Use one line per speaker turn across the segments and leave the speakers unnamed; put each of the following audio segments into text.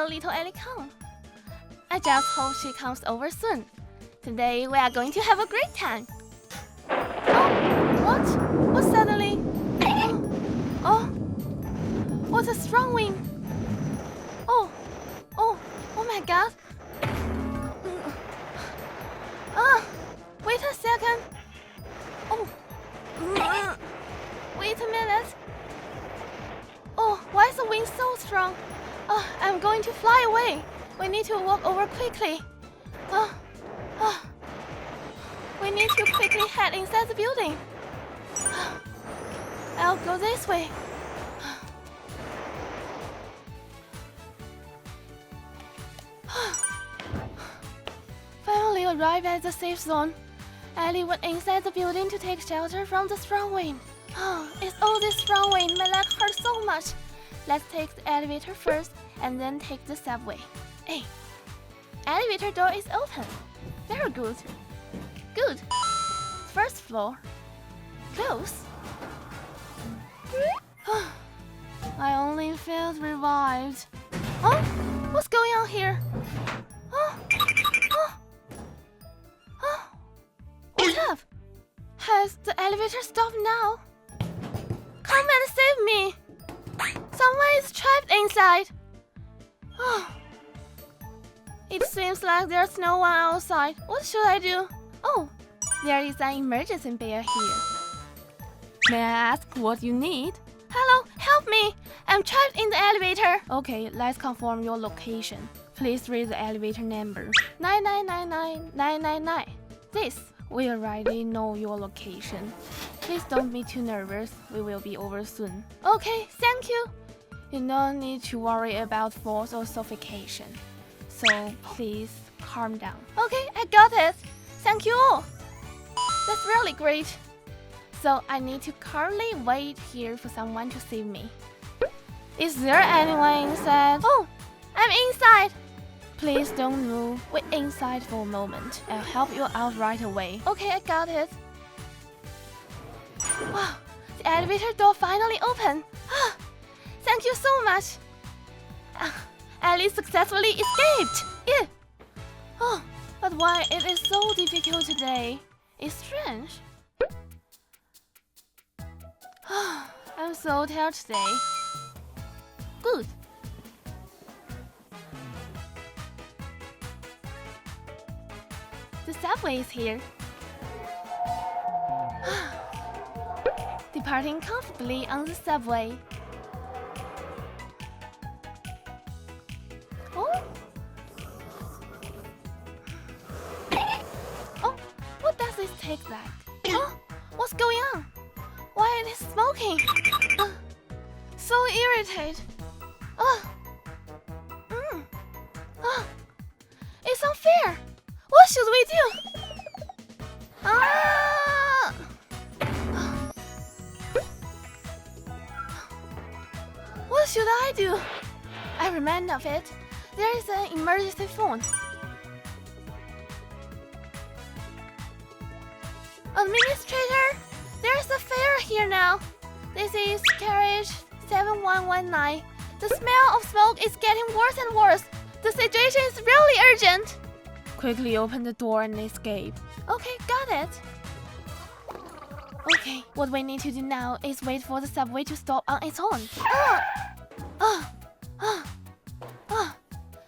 will little Ellie come? I just hope she comes over soon. Today we are going to have a great time. Oh, what? What suddenly? Oh, what a strong wind. Oh my god. Wait a second. Oh, wait a minute. Oh, why is the wind so strong? I'm going to fly away. We need to walk over quickly. We need to quickly head inside the building. I'll go this way. Finally arrived at the safe zone. Ellie went inside the building to take shelter from the strong wind. It's all this strong wind. My leg hurts so much. Let's take the elevator first and then take the subway. Hey, elevator door is open. Very good. Good. First floor. Close. I only felt revived. What's going on here? What's up? Has the elevator stopped now? Come and save me! Someone is trapped inside. It seems like there's no one outside. What should I do? Oh, there is an emergency bell here. May I ask what you need? Hello, help me! I'm trapped in the elevator. Okay, let's confirm your location. Please read the elevator number 9999999. This, we already know your location. Please don't be too nervous. We will be over soon. Okay, thank you. You don't need to worry about falls or suffocation. So please calm down. Okay, I got it. Thank you all. That's really great. So I need to calmly wait here for someone to save me. Is there anyone inside? Oh, I'm inside. Please don't move. Wait inside for a moment. I'll help you out right away. Okay, I got it. Wow, the elevator door finally opened. Thank you so much. Ellie successfully escaped. Yeah. But why it is so difficult today? It's strange. I'm so tired today. Good. The subway is here. Departing comfortably on the subway. Oh, what does this take like? What's going on? Why it is smoking? So irritated. It's unfair. What should we do? What should I do? I remember of it. There is an emergency phone. Administrator, there's a fire here now. This is carriage 7119. The smell of smoke is getting worse and worse. The situation is really urgent. Quickly open the door and escape. Okay, got it. Okay, what we need to do now is wait for the subway to stop on its own.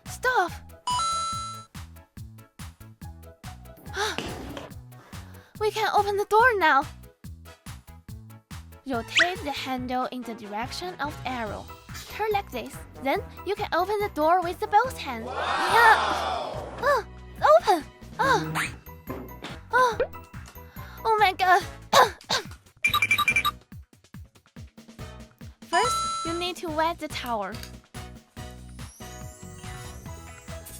Stop! We can open the door now. Rotate the handle in the direction of the arrow. Turn like this. Then you can open the door with the both hands. Yeah. Open. Oh my god. First, you need to wet the towel.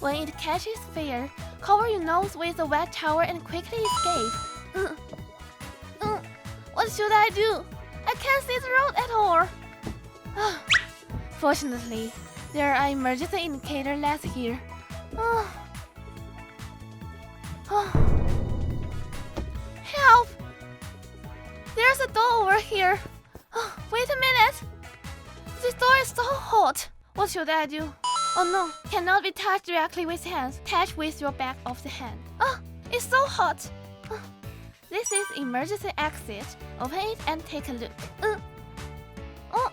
When it catches fire, cover your nose with a wet towel and quickly escape. What should I do? I can't see the road at all. Fortunately, there are emergency indicator lights here. Help! There's a door over here. Wait a minute. This door is so hot. What should I do? Oh no, cannot be touched directly with hands. Touch with your back of the hand. Oh, it's so hot. Oh. This is emergency exit. Open it and take a look. Oh,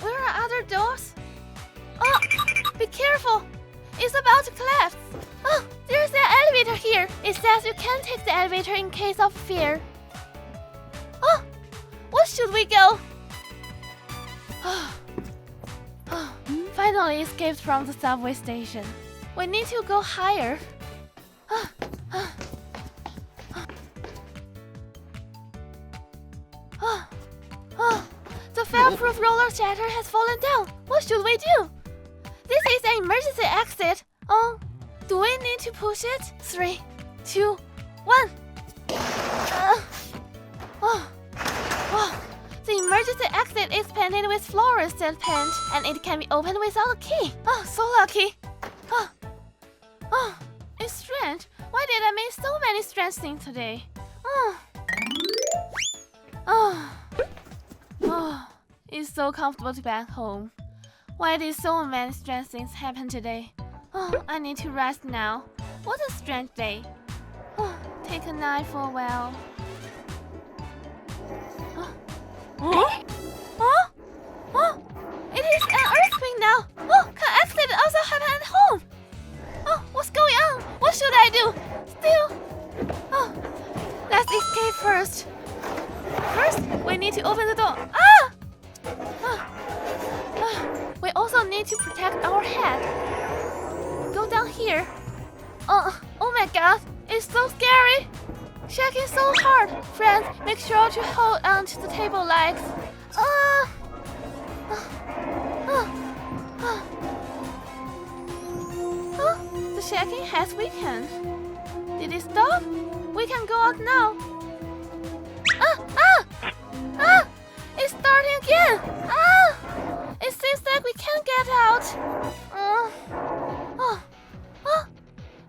where are other doors? Oh, be careful. It's about to collapse. Oh, there's an elevator here. It says you can't take the elevator in case of fear. Oh, where should we go? Finally escaped from the subway station. We need to go higher. The fireproof roller shutter has fallen down. What should we do? This is an emergency exit. Oh, do we need to push it? 3, 2, 1. The emergency exit is painted with fluorescent paint, and it can be opened without a key. Oh, so lucky. It's strange. Why did I miss so many strange things today? It's so comfortable to be at home. Why did so many strange things happen today? I need to rest now. What a strange day. Take a nap for a while. It is an earthquake now. Can accident also happen at home? What's going on? What should I do? Still. Let's escape first. First, we need to open the door. We also need to protect our head. Go down here. Oh my god, it's so scary. Shaking so hard. Friends, make sure to hold on to the table legs. The shaking has weakened. Did it stop? We can go out now. It's starting again. It seems like we can't get out.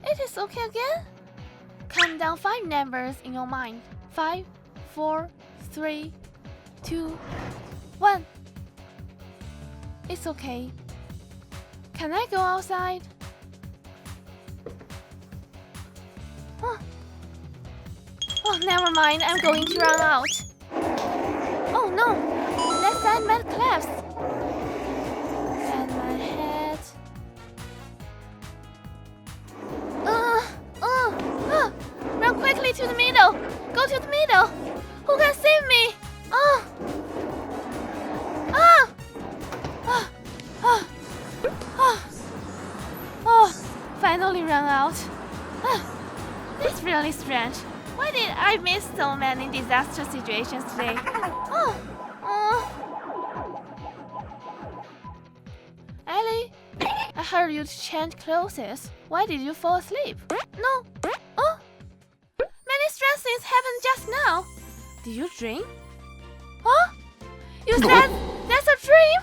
It is okay again. Count down 5 numbers in your mind. 5, 4, 3, 2, 1. It's okay. Can I go outside? Never mind. I'm going to run out. Oh no! Left side might collapse. And my head. Run quickly to the middle. Go to the middle. Who can save me? Finally run out. It's really strange. Why did I miss so many disaster situations today? Ellie, I heard you change clothes. Why did you fall asleep? No. Many strange things happened just now. Did you dream? You said that's a dream?